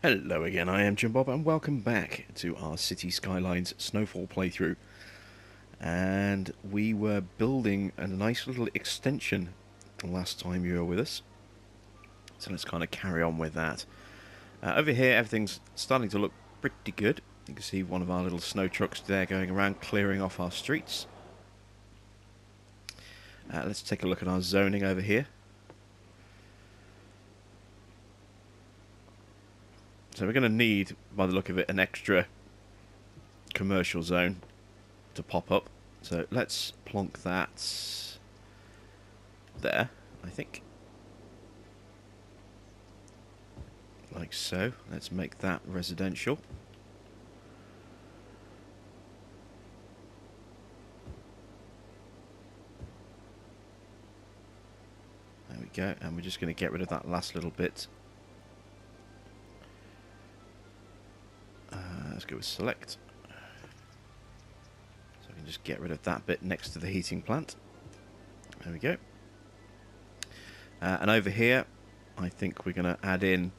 Hello again, I am Jim Bob and welcome back to our City Skylines Snowfall playthrough. And we were building a nice little extension the last time you were with us. So let's kind of carry on with that. Over here everything's starting to look pretty good. You can see one of our little snow trucks there going around clearing off our streets. Let's take a look at our zoning over here. So we're going to need, by the look of it, an extra commercial zone to pop up. So let's plonk that there, I think. Like so. Let's make that residential. There we go. And we're just going to get rid of that last little bit. Let's go with select. So I can just get rid of that bit next to the heating plant. There we go. And over here, I think we're going to add in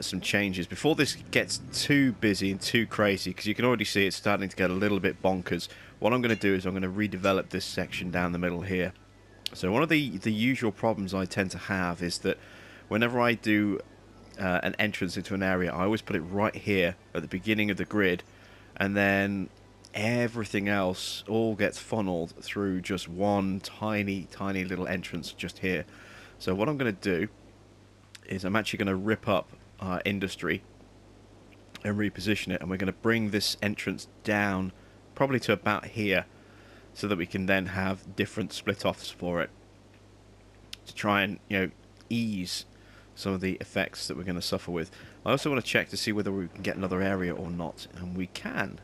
some changes before this gets too busy and too crazy, because you can already see it's starting to get a little bit bonkers. What I'm going to do is I'm going to redevelop this section down the middle here. So one of the usual problems I tend to have is that whenever I do an entrance into an area, I always put it right here at the beginning of the grid, and then everything else all gets funneled through just one tiny little entrance just here. So what I'm going to do is I'm actually going to rip up our industry and reposition it, and we're going to bring this entrance down probably to about here, so that we can then have different split offs for it to try and, you know, ease some of the effects that we're going to suffer with. I also want to check to see whether we can get another area or not, and we can.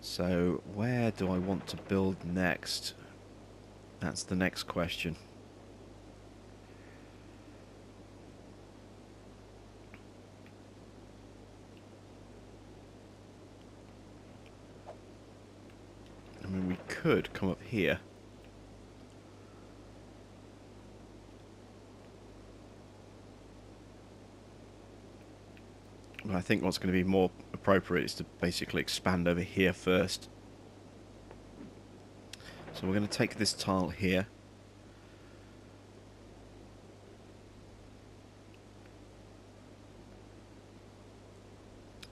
So where do I want to build next? That's the next question. I mean, we could come up here. But I think what's going to be more appropriate is to basically expand over here first. So we're going to take this tile here.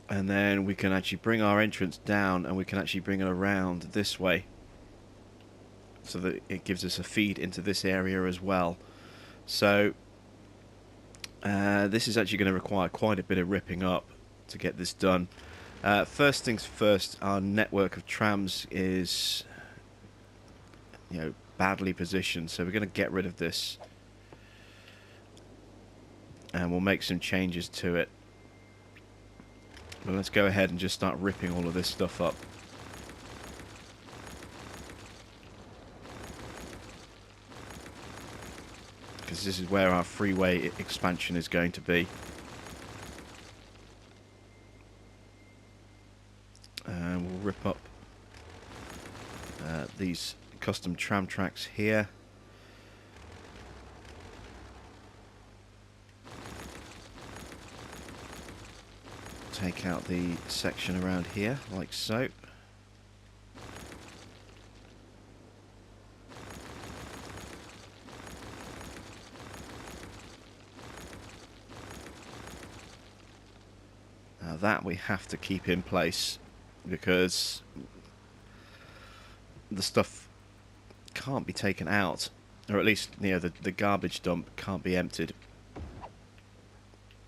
And then we can actually bring our entrance down, and we can actually bring it around this way, so that it gives us a feed into this area as well. So this is actually going to require quite a bit of ripping up to get this done. First things first, our network of trams is, you know, badly positioned, so we're going to get rid of this, and we'll make some changes to it. But let's go ahead and just start ripping all of this stuff up. Because this is where our freeway expansion is going to be. And we'll rip up these custom tram tracks here. Take out the section around here, like so. Now that we have to keep in place, because the stuff can't be taken out, or at least, you know, the garbage dump can't be emptied.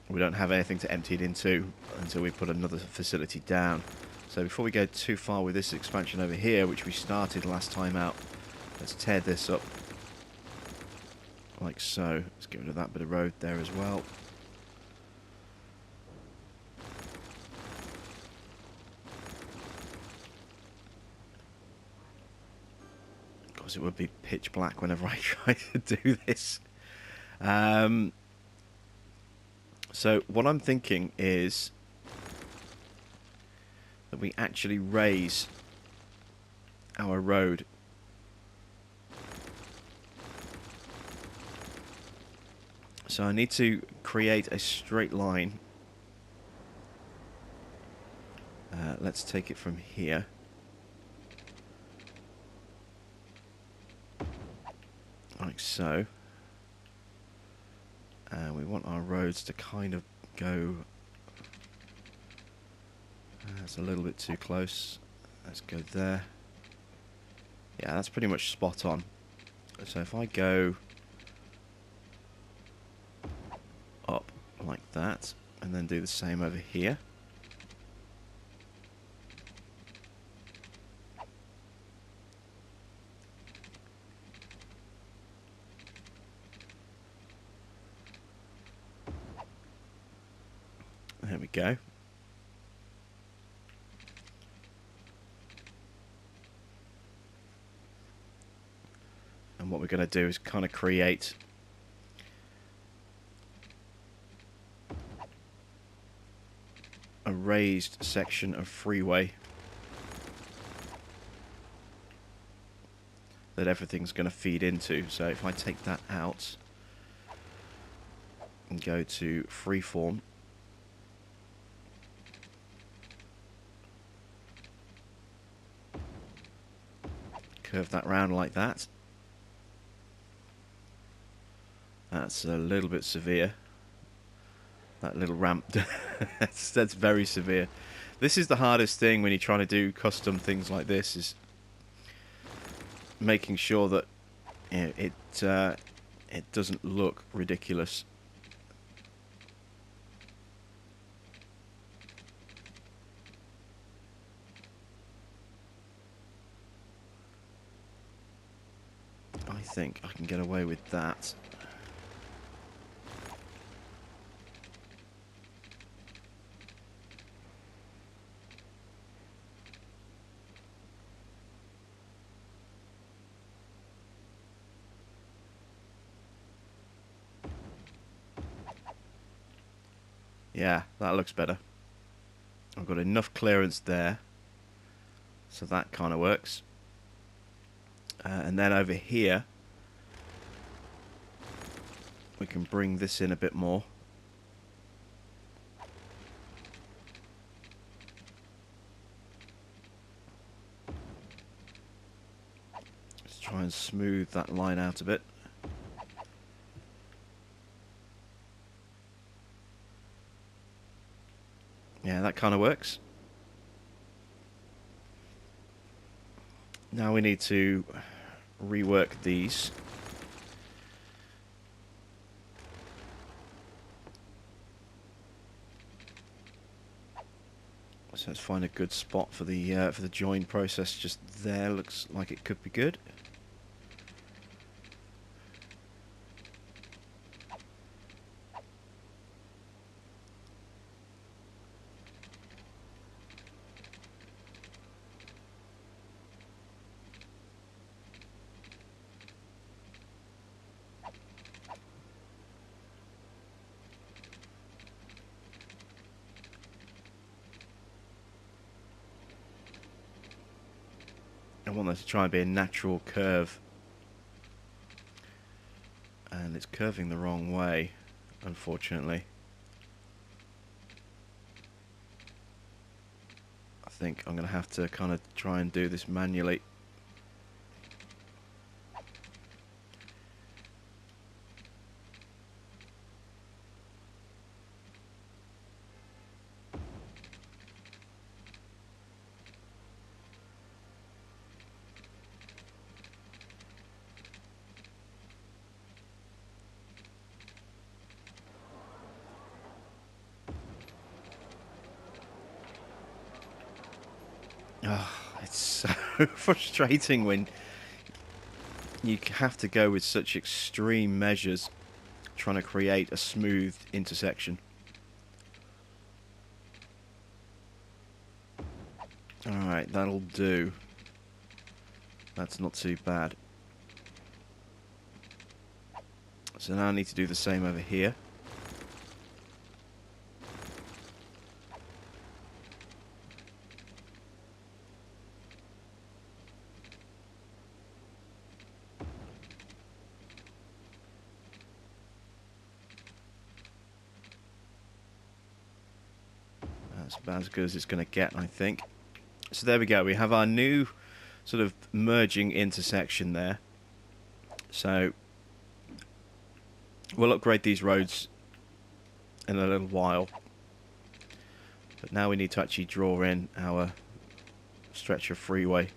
We don't have anything to empty it into until we put another facility down. So before we go too far with this expansion over here, which we started last time out, let's tear this up like so. Let's get rid of that bit of road there as well. Of course, it would be pitch black whenever I try to do this. So what I'm thinking is that we actually raise our road So I need to create a straight line. Let's take it from here. Like so. And we want our roads to kind of go... that's a little bit too close. Let's go there. Yeah, that's pretty much spot on. So if I go up like that, and then do the same over here. There we go. And what we're going to do is kind of create a raised section of freeway that everything's going to feed into. So if I take that out and go to freeform, curve that round like that. That's a little bit severe. That little ramp, that's very severe. This is the hardest thing when you're trying to do custom things like this, is making sure that, you know, it doesn't look ridiculous. I think I can get away with that. Yeah, that looks better. I've got enough clearance there, so that kind of works. And then over here, we can bring this in a bit more. Let's try and smooth that line out a bit. Yeah, that kind of works. Now we need to rework these. So let's find a good spot for the join process. Just there, looks like it could be good. I want that to try and be a natural curve, and it's curving the wrong way, unfortunately. I think I'm going to have to kind of try and do this manually. Oh, it's so frustrating when you have to go with such extreme measures trying to create a smooth intersection. Alright, that'll do. That's not too bad. So now I need to do the same over here. That's about as good as it's going to get, I think. So there we go. We have our new sort of merging intersection there. So we'll upgrade these roads in a little while. But now we need to actually draw in our stretch of freeway.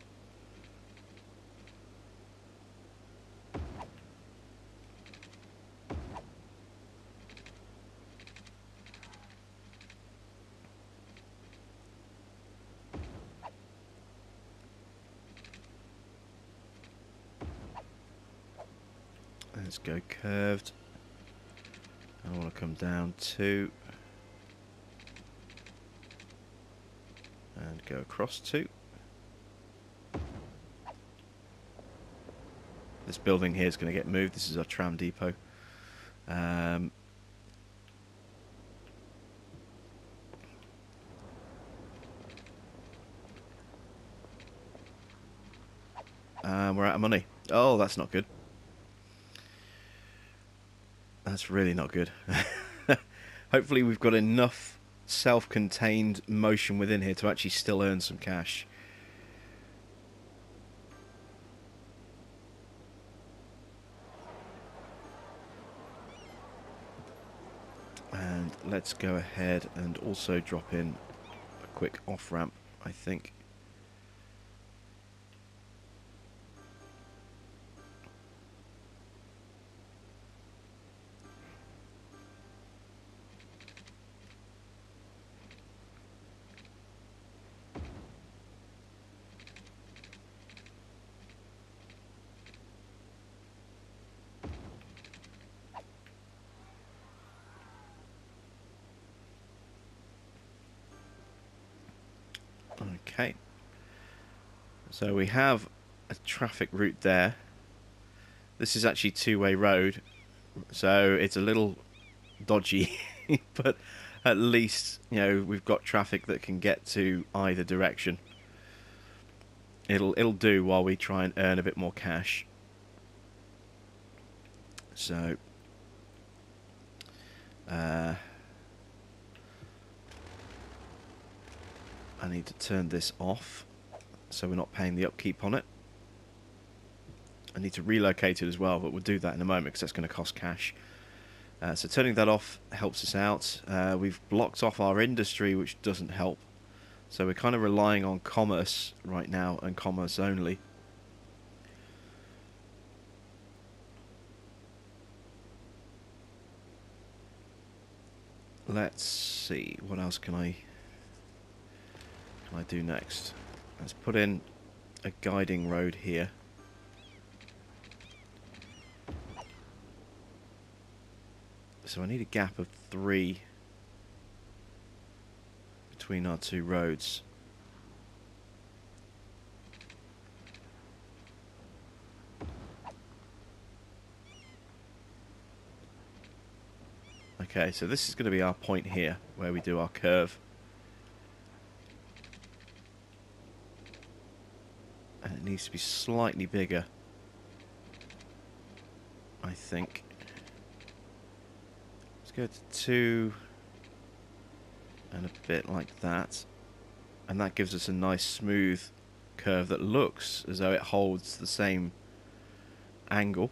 Let's go curved. I want to come down 2. And go across 2. This building here is going to get moved. This is our tram depot. We're out of money. Oh, that's not good. That's really not good. Hopefully we've got enough self-contained motion within here to actually still earn some cash. And let's go ahead and also drop in a quick off-ramp, I think. Okay, so we have a traffic route there. This is actually two-way road, so it's a little dodgy, but at least, you know, we've got traffic that can get to either direction. It'll do while we try and earn a bit more cash. So I need to turn this off so we're not paying the upkeep on it. I need to relocate it as well, but we'll do that in a moment because that's going to cost cash. So turning that off helps us out. We've blocked off our industry, which doesn't help. So we're kind of relying on commerce right now, and commerce only. Let's see, what else can I do next? Let's put in a guiding road here. So I need a gap of 3 between our 2 roads. Okay, so this is going to be our point here where we do our curve. And it needs to be slightly bigger, I think. Let's go to 2 and a bit like that. And that gives us a nice smooth curve that looks as though it holds the same angle.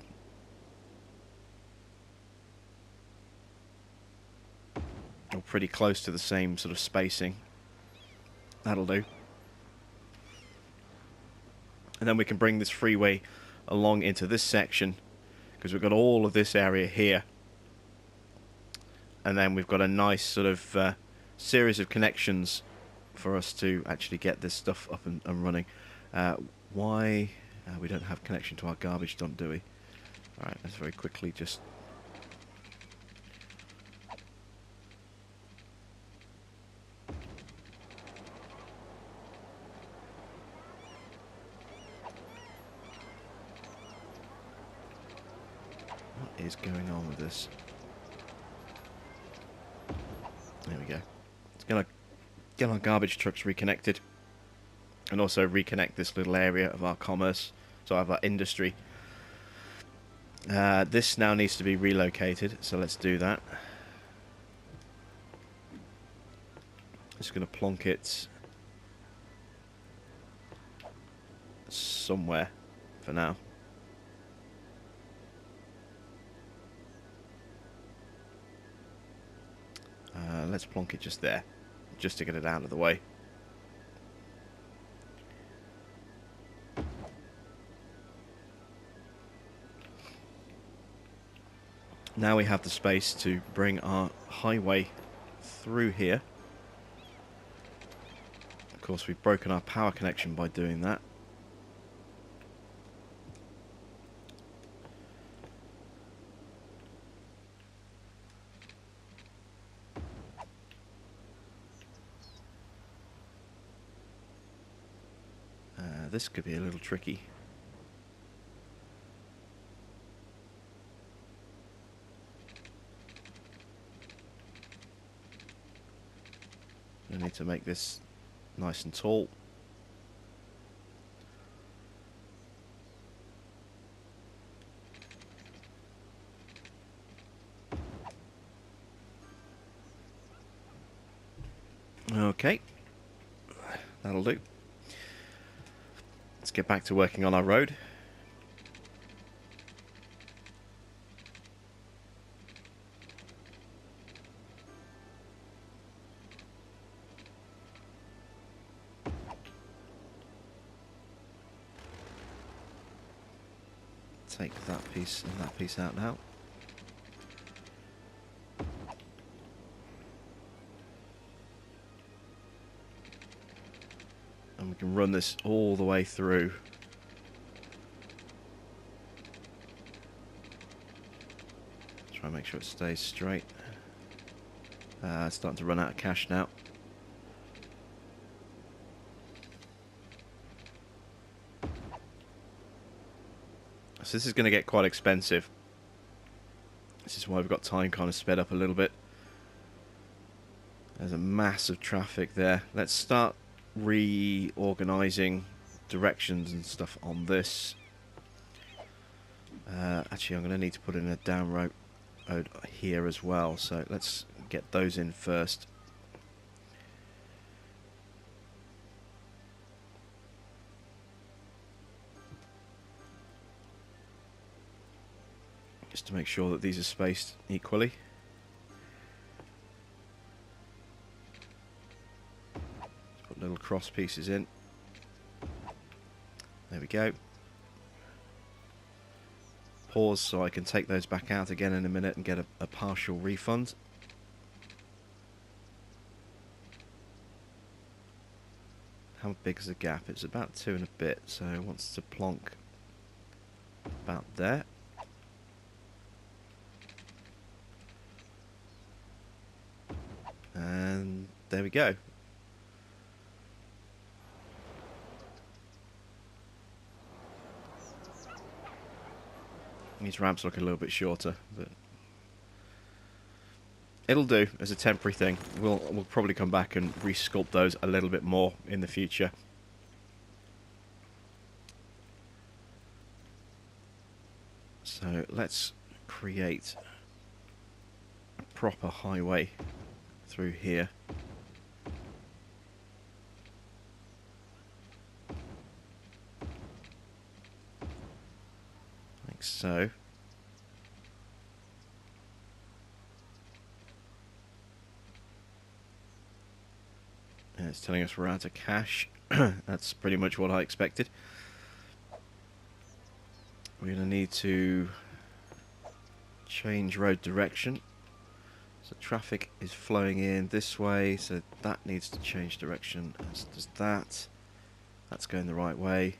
Or pretty close to the same sort of spacing. That'll do. And then we can bring this freeway along into this section, because we've got all of this area here. And then we've got a nice sort of series of connections for us to actually get this stuff up and running. Why? We don't have connection to our garbage dump, do we? Alright, let's very quickly just... What is going on with this? There we go. It's going to get our garbage trucks reconnected. And also reconnect this little area of our commerce. So of our industry. This now needs to be relocated. So let's do that. Just going to plonk it somewhere for now. Let's plonk it just there, just to get it out of the way. Now we have the space to bring our highway through here. Of course, we've broken our power connection by doing that. This could be a little tricky. I need to make this nice and tall. Okay, that'll do. Let's get back to working on our road. Take that piece and that piece out now. And we can run this all the way through. Try and make sure it stays straight. It's starting to run out of cash now. So this is going to get quite expensive. This is why we've got time kind of sped up a little bit. There's a mass of traffic there. Let's start reorganizing directions and stuff on this. Actually, I'm going to need to put in a down road here as well. So let's get those in first. Just to make sure that these are spaced equally. Put little cross pieces in. There we go. Pause so I can take those back out again in a minute and get a partial refund. How big is the gap? It's about 2 and a bit, so it wants to plonk about there. And there we go. These ramps look a little bit shorter, but it'll do as a temporary thing. We'll probably come back and resculpt those a little bit more in the future. So let's create a proper highway through here. Like so. And it's telling us we're out of cash. That's pretty much what I expected. We're going to need to change road direction. So traffic is flowing in this way, so that needs to change direction, as does that. That's going the right way.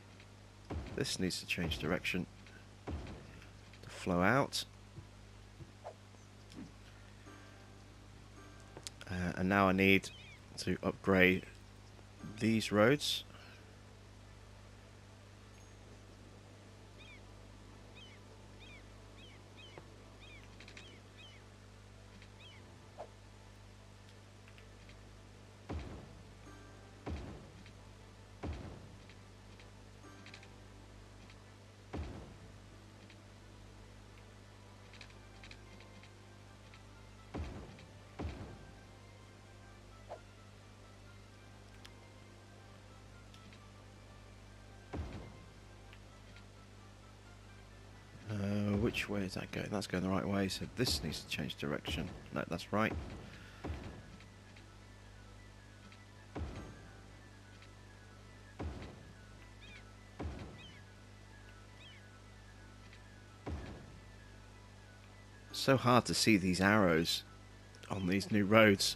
This needs to change direction to flow out. And now I need to upgrade these roads. which way is that going? That's going the right way, so this needs to change direction. No, that's right. So hard to see these arrows on these new roads.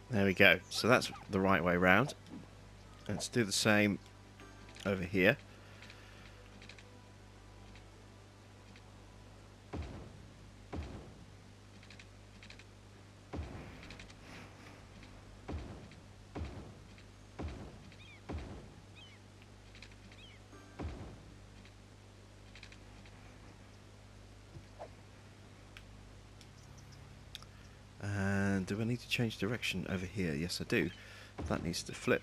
There we go. So that's the right way round. Let's do the same over here. And do I need to change direction over here? Yes, I do. That needs to flip.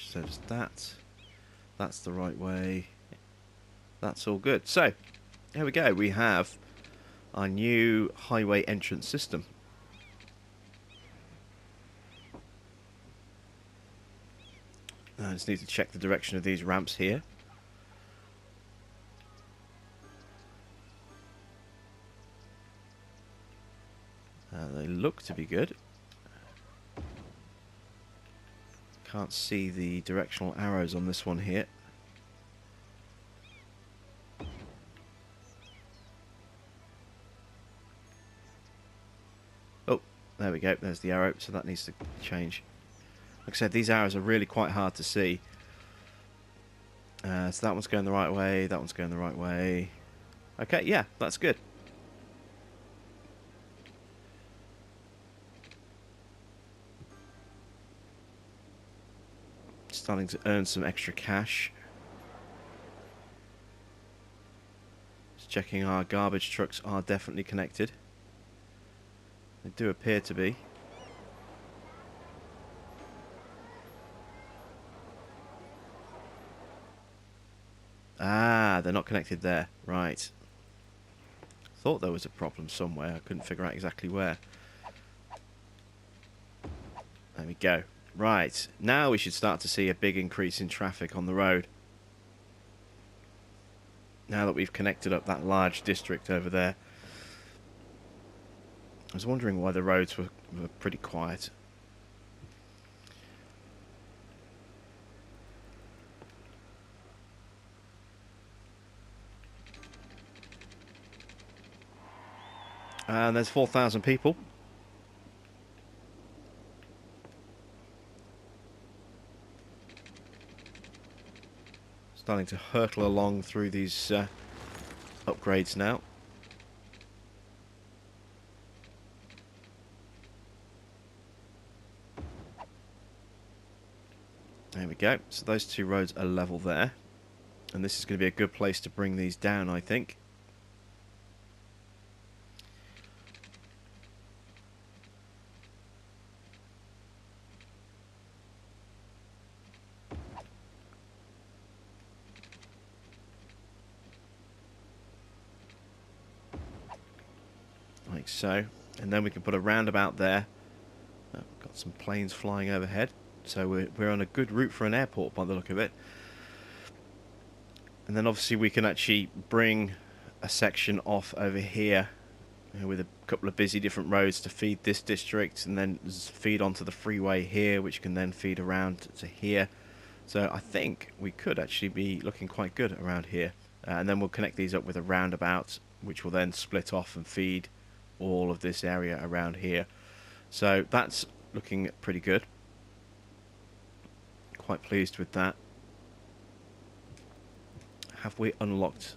So does that. That's the right way. That's all good. So, here we go. We have our new highway entrance system. I just need to check the direction of these ramps here. They look to be good. Can't see the directional arrows on this one here. Oh, there we go. There's the arrow, so that needs to change. Like I said, these arrows are really quite hard to see. So that one's going the right way, that one's going the right way. Okay, yeah, that's good. Starting to earn some extra cash. Just checking our garbage trucks are definitely connected. They do appear to be. Ah, they're not connected there. Right. Thought there was a problem somewhere. I couldn't figure out exactly where. There we go. Right. Now we should start to see a big increase in traffic on the road. Now that we've connected up that large district over there. I was wondering why the roads were pretty quiet. And there's 4,000 people. Starting to hurtle along through these upgrades now. There we go. So those two roads are level there. And this is going to be a good place to bring these down, I think. Like so. And then we can put a roundabout there. Got some planes flying overhead. So we're on a good route for an airport by the look of it. And then obviously we can actually bring a section off over here with a couple of busy different roads to feed this district, and then feed onto the freeway here, which can then feed around to here. So I think we could actually be looking quite good around here. And then we'll connect these up with a roundabout, which will then split off and feed all of this area around here. So that's looking pretty good. Quite pleased with that. Have we unlocked?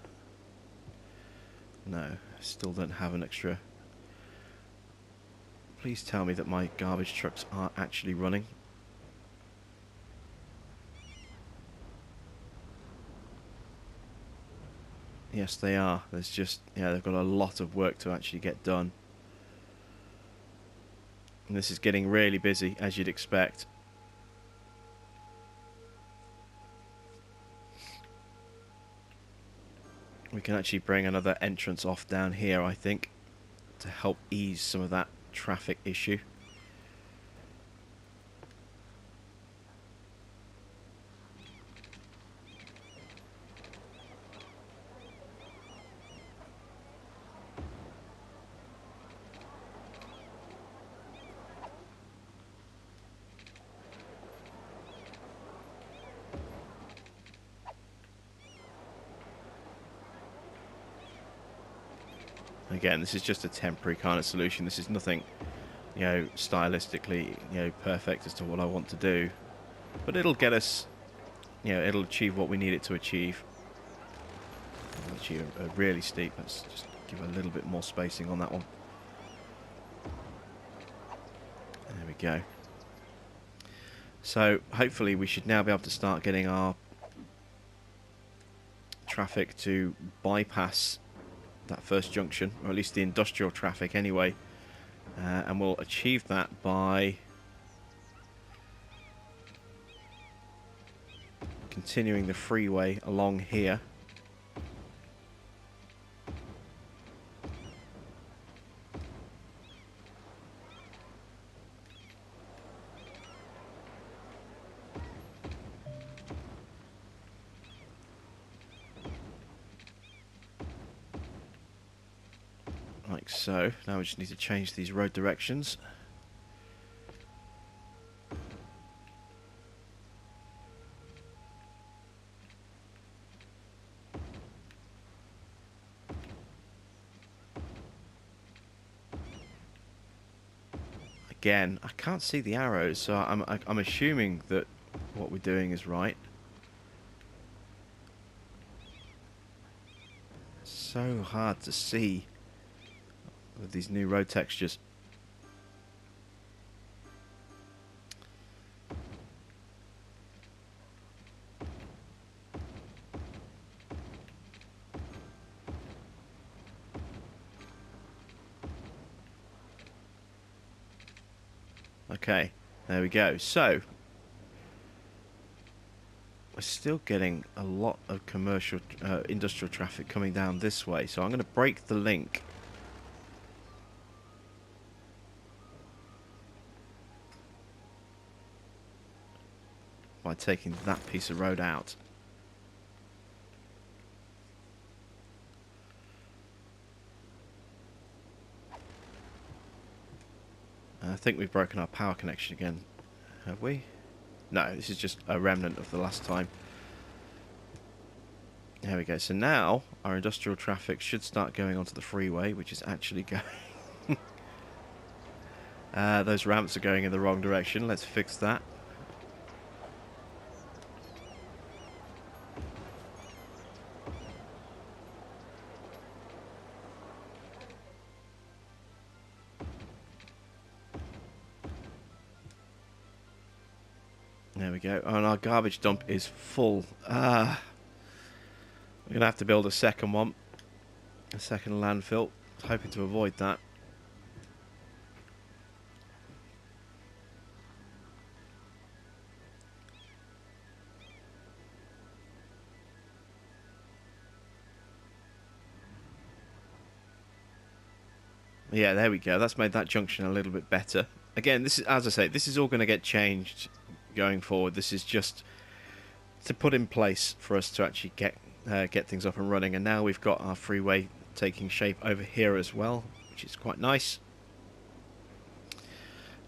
No, still don't have an extra. Please tell me that my garbage trucks are actually running. Yes, they are. There's just, yeah, they've got a lot of work to actually get done. And this is getting really busy, as you'd expect. We can actually bring another entrance off down here, I think, to help ease some of that traffic issue. Again, this is just a temporary kind of solution. This is nothing, you know, stylistically, you know, perfect as to what I want to do. But it'll get us, you know, it'll achieve what we need it to achieve. It'll achieve a really steep. Let's just give a little bit more spacing on that one. There we go. So hopefully we should now be able to start getting our traffic to bypass that first junction, or at least the industrial traffic anyway, and we'll achieve that by continuing the freeway along here. Like so. Now we just need to change these road directions. Again, I can't see the arrows, so I'm assuming that what we're doing is right. So hard to see with these new road textures. Okay, there we go. So we're still getting a lot of commercial, industrial traffic coming down this way. So I'm going to break the link. By taking that piece of road out. I think we've broken our power connection again, have we? No, this is just a remnant of the last time. There we go. So now our industrial traffic should start going onto the freeway, which is actually going... those ramps are going in the wrong direction. Let's fix that. There we go. Oh, and our garbage dump is full. We're going to have to build a second one. A second landfill. Hoping to avoid that. Yeah, there we go. That's made that junction a little bit better. Again, this is, as I say, this is all going to get changed going forward. This is just to put in place for us to actually get things up and running. And now we've got our freeway taking shape over here as well, which is quite nice.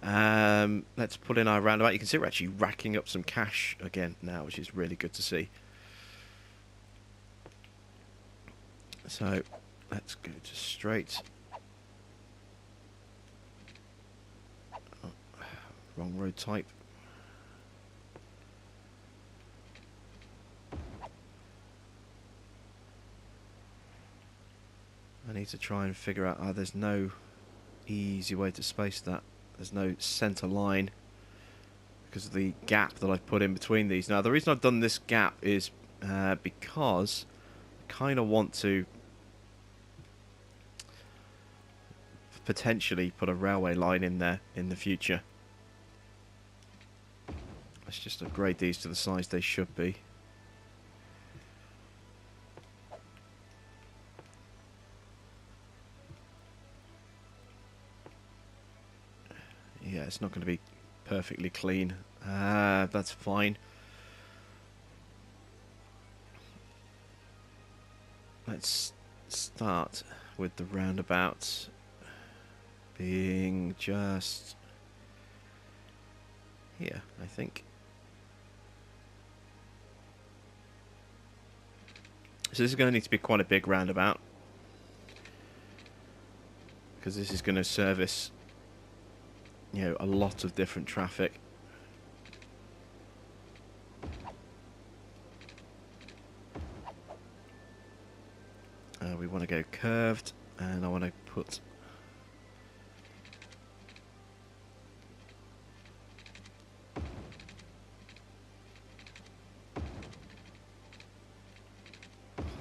Let's put in our roundabout. You can see we're actually racking up some cash again now, which is really good to see. So let's go to straight. Oh, wrong road type. I need to try and figure out, there's no easy way to space that. There's no center line because of the gap that I've put in between these. Now, the reason I've done this gap is because I kind of want to potentially put a railway line in there in the future. Let's just upgrade these to the size they should be. Yeah, it's not going to be perfectly clean. That's fine. Let's start with the roundabout being just here, I think. So this is going to need to be quite a big roundabout. because this is going to service, you know, a lot of different traffic. We want to go curved, and I want to put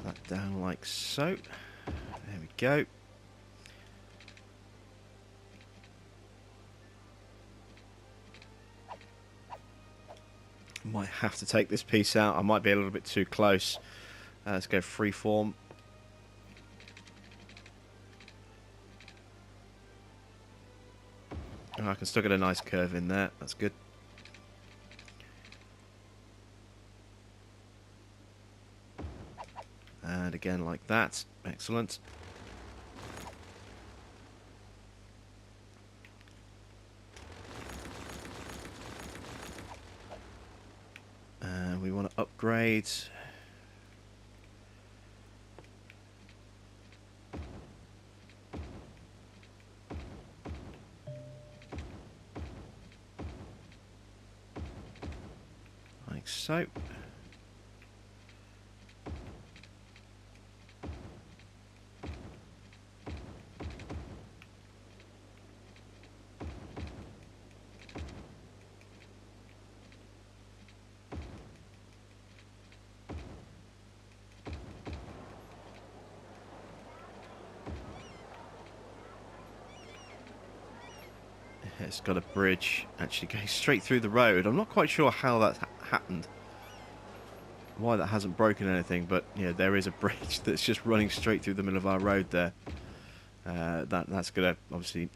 that down like so. There we go. Might have to take this piece out. I might be a little bit too close. Let's go freeform. Oh, I can still get a nice curve in there. That's good. And again like that. Excellent. And we want to upgrade. Like so. It's got a bridge actually going straight through the road. I'm not quite sure how that happened. Why that hasn't broken anything, but yeah, there is a bridge that's just running straight through the middle of our road there. That's going to obviously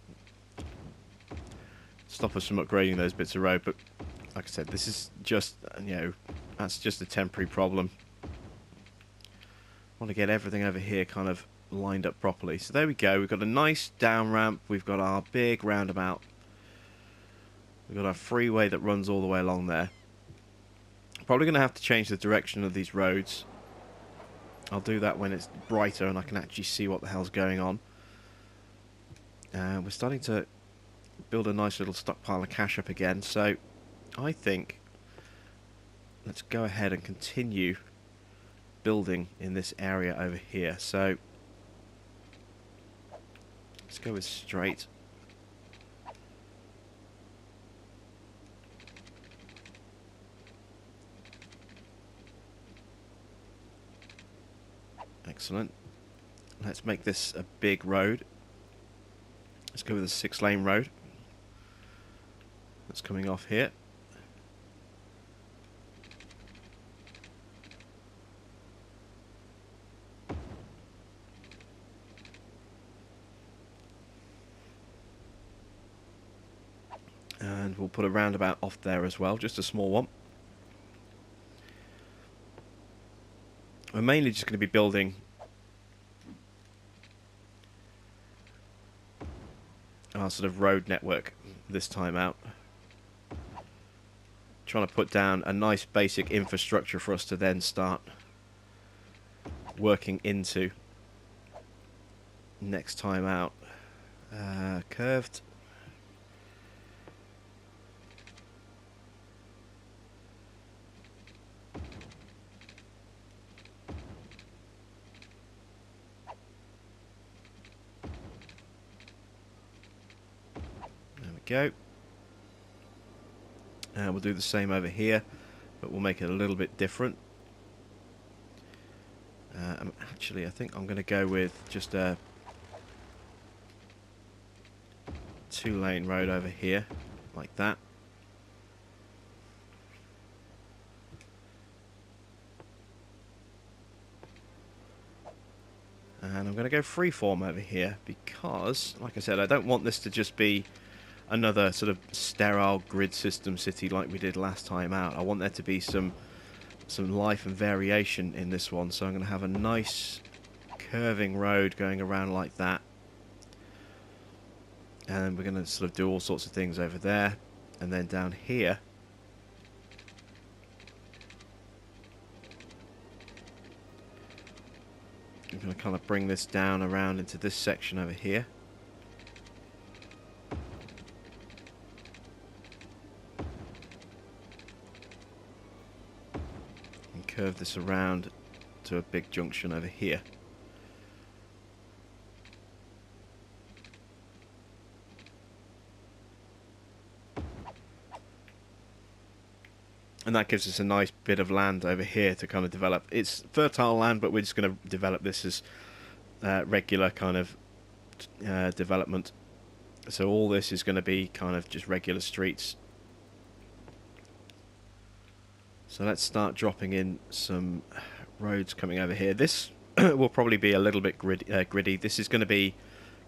stop us from upgrading those bits of road, but like I said, this is just, you know, that's just a temporary problem. I want to get everything over here kind of lined up properly. So there we go. We've got a nice down ramp. We've got our big roundabout. We've got our freeway that runs all the way along there. Probably going to have to change the direction of these roads. I'll do that when it's brighter and I can actually see what the hell's going on. We're starting to build a nice little stockpile of cash up again, so I think let's go ahead and continue building in this area over here. So let's go with straight. Excellent. Let's make this a big road. Let's go with a 6-lane road. That's coming off here. And we'll put a roundabout off there as well, just a small one. We're mainly just going to be building our sort of road network this time out. Trying to put down a nice basic infrastructure for us to then start working into next time out. Curved. Go. We'll do the same over here, but we'll make it a little bit different. Actually, I think I'm going to go with just a 2-lane road over here, like that. And I'm going to go freeform over here because, like I said, I don't want this to just be another sort of sterile grid system city like we did last time out. I want there to be some life and variation in this one, so I'm going to have a nice curving road going around like that. And we're going to sort of do all sorts of things over there. And then down here, I'm going to kind of bring this down around into this section over here. curve this around to a big junction over here. And that gives us a nice bit of land over here to kind of develop. It's fertile land, but we're just going to develop this as regular kind of development. So all this is going to be kind of just regular streets. So let's start dropping in some roads coming over here. This will probably be a little bit gritty. This is going to be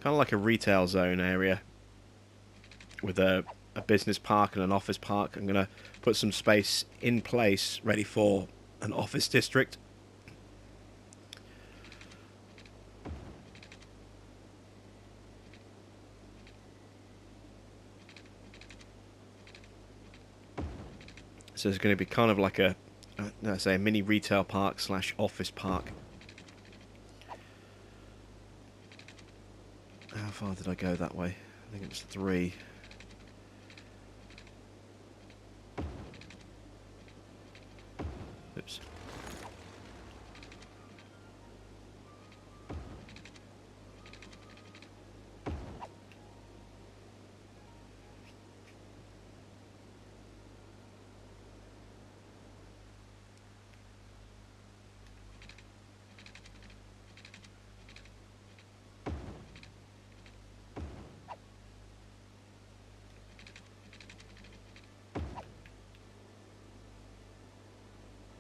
kind of like a retail zone area with a business park and an office park. I'm going to put some space in place ready for an office district. So it's going to be kind of like a mini retail park slash office park. How far did I go that way? I think it was 3. Oops.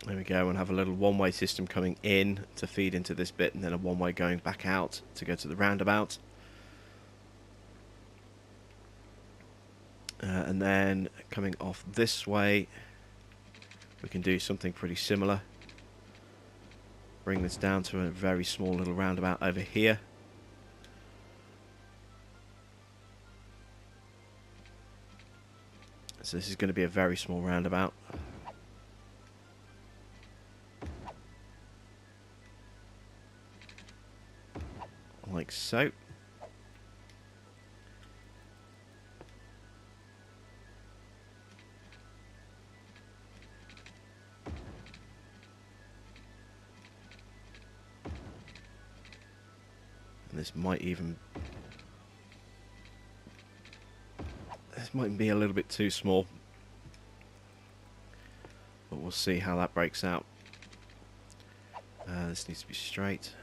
There we go, and have a little one-way system coming in to feed into this bit, and then a one-way going back out to go to the roundabout. And then coming off this way, we can do something pretty similar. Bring this down to a very small little roundabout over here. So this is going to be a very small roundabout. Like so. And this might be a little bit too small, but we'll see how that breaks out. This needs to be straight.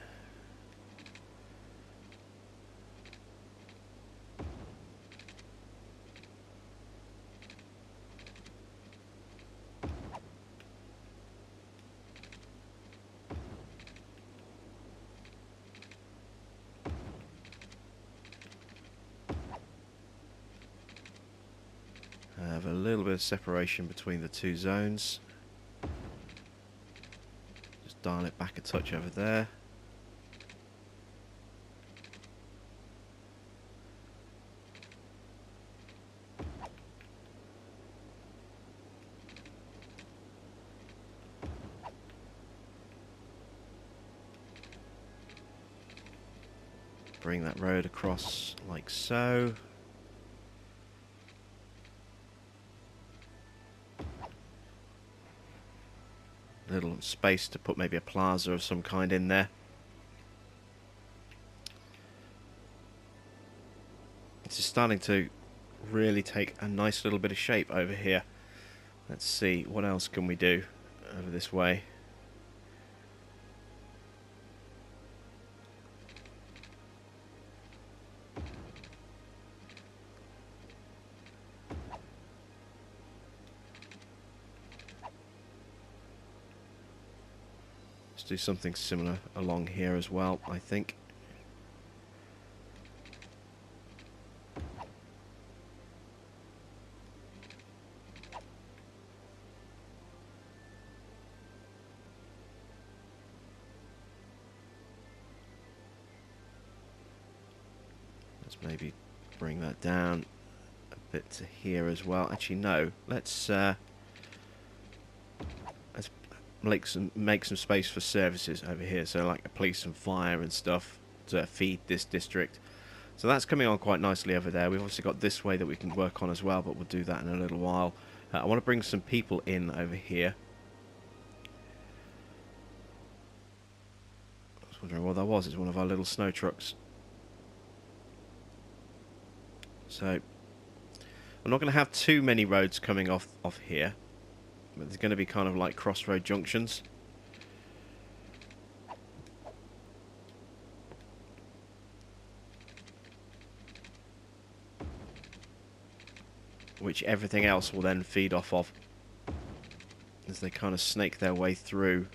Have a little bit of separation between the two zones. Just dial it back a touch over there. Bring that road across like so. Little space to put maybe a plaza of some kind in there. This is starting to really take a nice little bit of shape over here. Let's see, what else can we do over this way? Do something similar along here as well, I think. Let's maybe bring that down a bit to here as well. Actually, no. Let's make some space for services over here, so like a police and fire and stuff to feed this district. So that's coming on quite nicely over there. We've also got this way that we can work on as well, but we'll do that in a little while. I want to bring some people in over here. Wondering what that was. It's one of our little snow trucks. So I'm not going to have too many roads coming off here, but there's going to be kind of like crossroad junctions. Which everything else will then feed off of as they kind of snake their way through.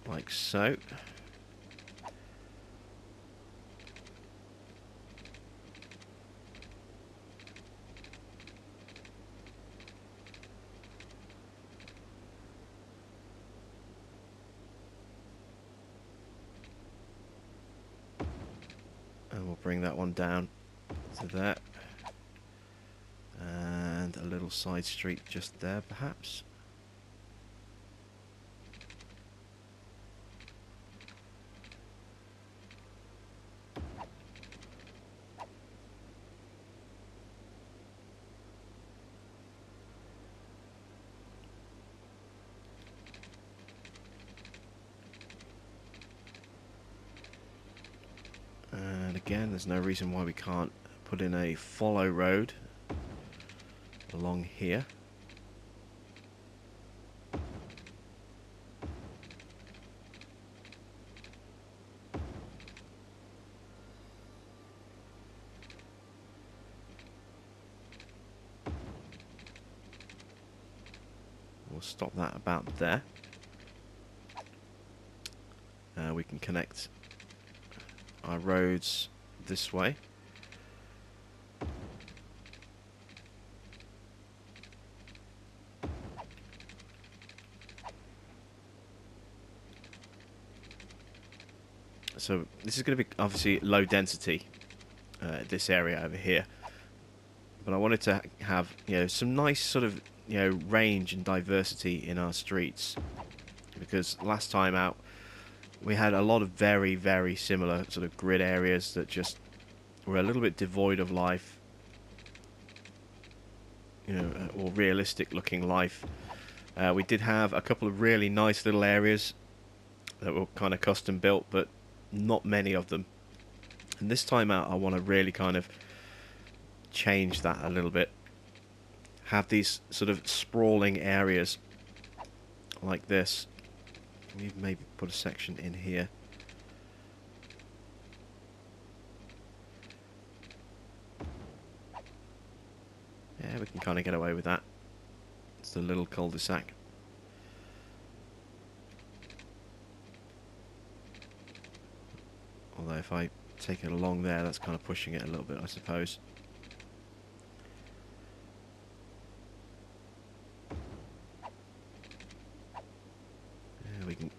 Like so. And we'll bring that one down to there. And a little side street just there, perhaps. And again, there's no reason why we can't put in a follow road along here. We'll stop that about there. We can connect our roads this way. So this is going to be obviously low density, this area over here. But I wanted to have, you know, some nice sort of, you know, range and diversity in our streets, because last time out we had a lot of very, very similar sort of grid areas that just were a little bit devoid of life, you know, or realistic looking life. We did have a couple of really nice little areas that were kind of custom built, but not many of them. And this time out I want to really kind of change that a little bit. Have these sort of sprawling areas like this. We've maybe put a section in here. Yeah, we can kind of get away with that. It's the little cul-de-sac. Although if I take it along there, that's kind of pushing it a little bit, I suppose.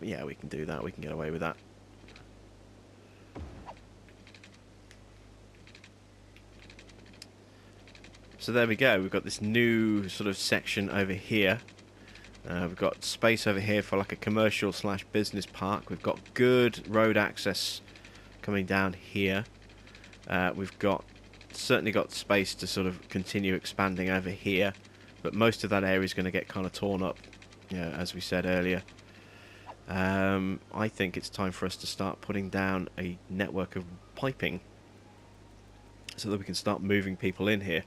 Yeah, we can do that. We can get away with that. So there we go. We've got this new sort of section over here. We've got space over here for like a commercial / business park. We've got good road access coming down here. We've certainly got space to sort of continue expanding over here, but most of that area is going to get kind of torn up, you know, as we said earlier. I think it's time for us to start putting down a network of piping so that we can start moving people in here.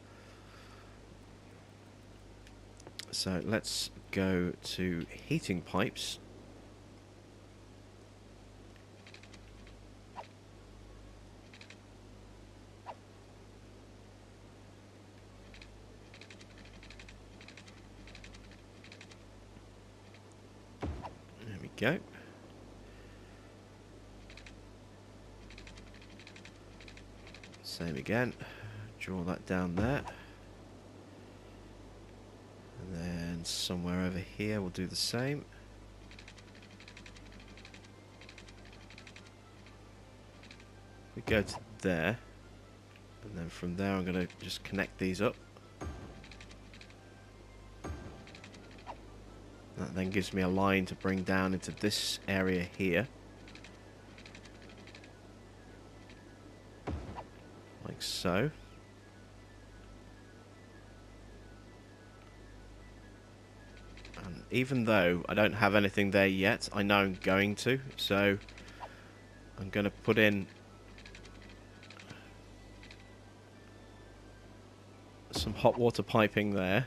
So let's go to heating pipes. There we go. Same again. Draw that down there. And then somewhere over here we'll do the same. We go to there. And then from there I'm going to just connect these up. then gives me a line to bring down into this area here. Like so. And even though I don't have anything there yet, I know I'm going to. So I'm going to put in some hot water piping there.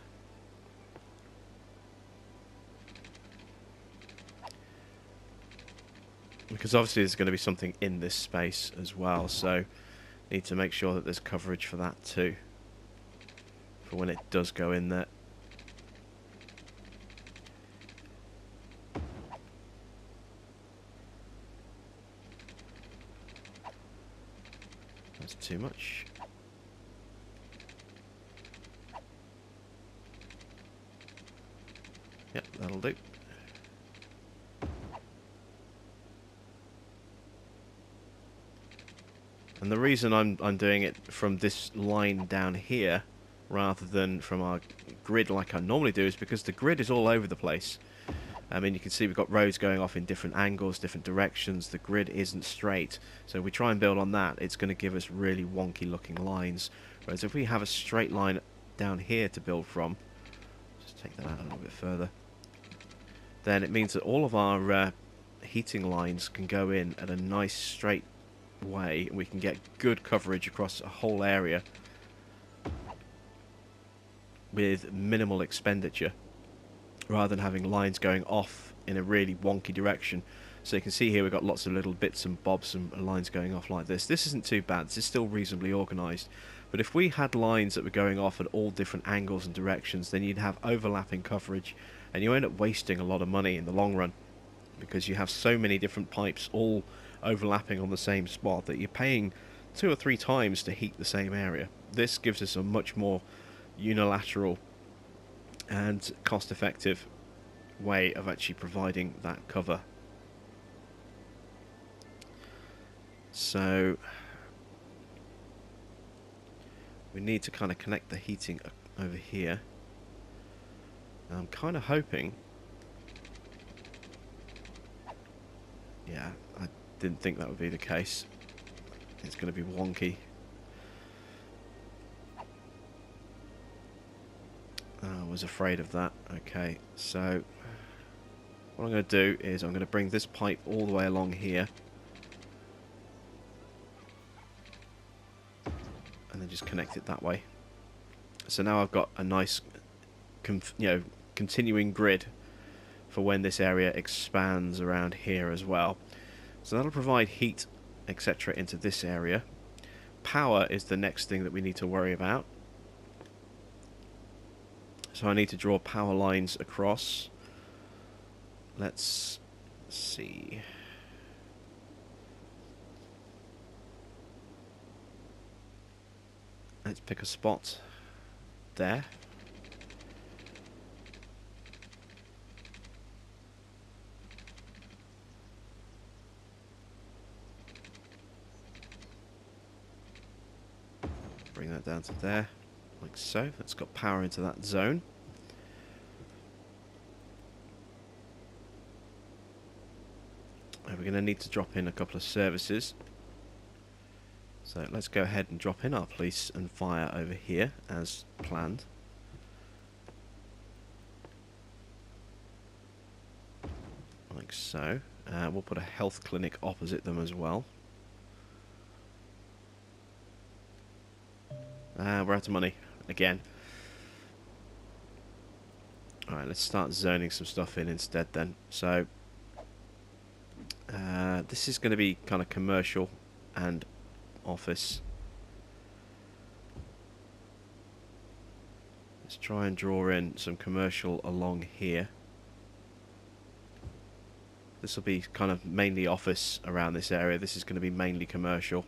Because obviously there's going to be something in this space as well, so need to make sure that there's coverage for that too, for when it does go in there. That's too much. Yep, that'll do. And the reason I'm doing it from this line down here rather than from our grid like I normally do is because the grid is all over the place. I mean, you can see we've got roads going off in different angles, different directions. The grid isn't straight. So if we try and build on that, it's going to give us really wonky looking lines. Whereas if we have a straight line down here to build from, just take that out a little bit further, then it means that all of our heating lines can go in at a nice straight way, and we can get good coverage across a whole area with minimal expenditure, rather than having lines going off in a really wonky direction. So you can see here we've got lots of little bits and bobs and lines going off like this. This isn't too bad, this is still reasonably organised. But if we had lines that were going off at all different angles and directions, then you'd have overlapping coverage, and you end up wasting a lot of money in the long run, because you have so many different pipes all overlapping on the same spot that you're paying 2 or 3 times to heat the same area. This gives us a much more unilateral and cost-effective way of actually providing that cover. So we need to kind of connect the heating over here. Now I'm kind of hoping, yeah, I didn't think that would be the case. It's going to be wonky. I was afraid of that. Okay, so what I'm going to do is I'm going to bring this pipe all the way along here, and then just connect it that way. So now I've got a nice, continuing grid for when this area expands around here as well. So that'll provide heat, etc. into this area. Power is the next thing that we need to worry about. So I need to draw power lines across. Let's see. Let's pick a spot there. Bring that down to there, like so. That's got power into that zone. And we're going to need to drop in a couple of services. So let's go ahead and drop in our police and fire over here as planned. Like so. We'll put a health clinic opposite them as well. We're out of money again. Alright, let's start zoning some stuff in instead then. So this is going to be kind of commercial and office. Let's try and draw in some commercial along here. This will be kind of mainly office around this area. This is going to be mainly commercial.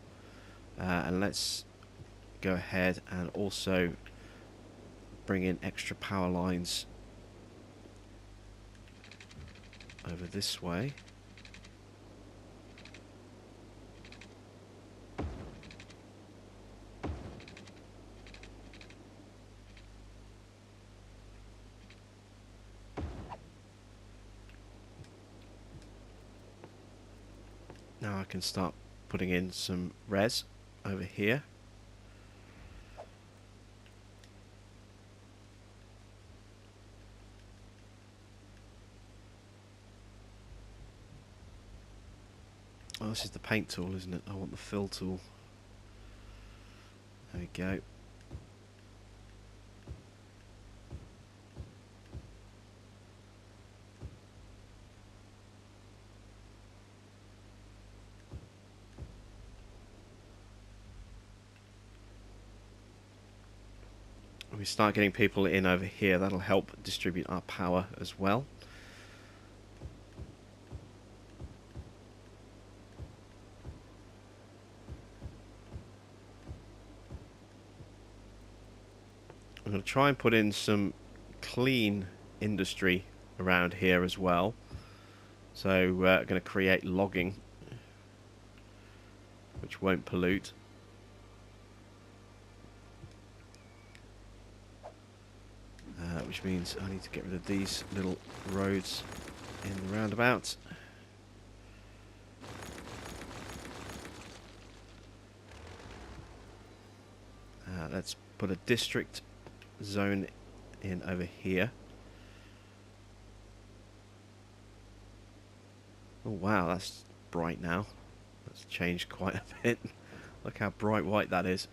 And let's go ahead and also bring in extra power lines over this way. Now I can start putting in some res over here. Oh, this is the paint tool, isn't it? I want the fill tool. There we go. When we start getting people in over here, that'll help distribute our power as well. I'm going to try and put in some clean industry around here as well. So we're going to create logging, which won't pollute. Which means I need to get rid of these little roads in the roundabout. Let's put a district zone in over here. Oh wow, that's bright now. That's changed quite a bit. Look how bright white that is.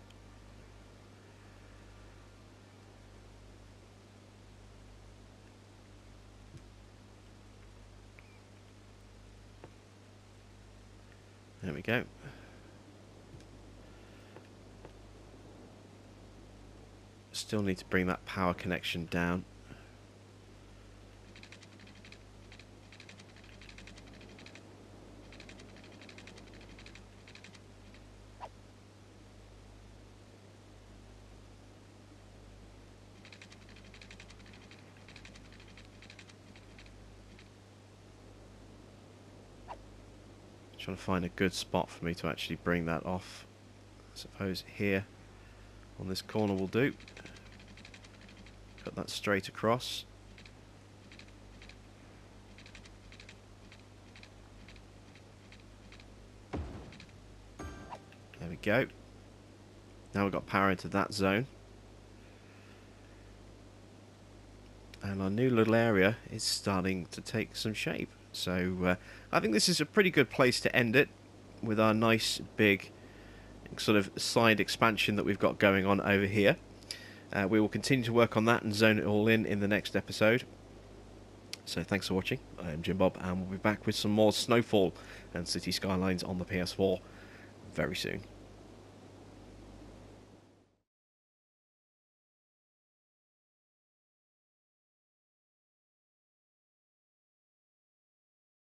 There we go. Still need to bring that power connection down. Trying to find a good spot for me to actually bring that off. I suppose here on this corner will do. Cut that straight across. There we go. Now we've got power into that zone. And our new little area is starting to take some shape. So I think this is a pretty good place to end it, with our nice big sort of side expansion that we've got going on over here. We will continue to work on that and zone it all in the next episode. So thanks for watching. I am Jim Bob, and we'll be back with some more Snowfall and City Skylines on the PS4 very soon.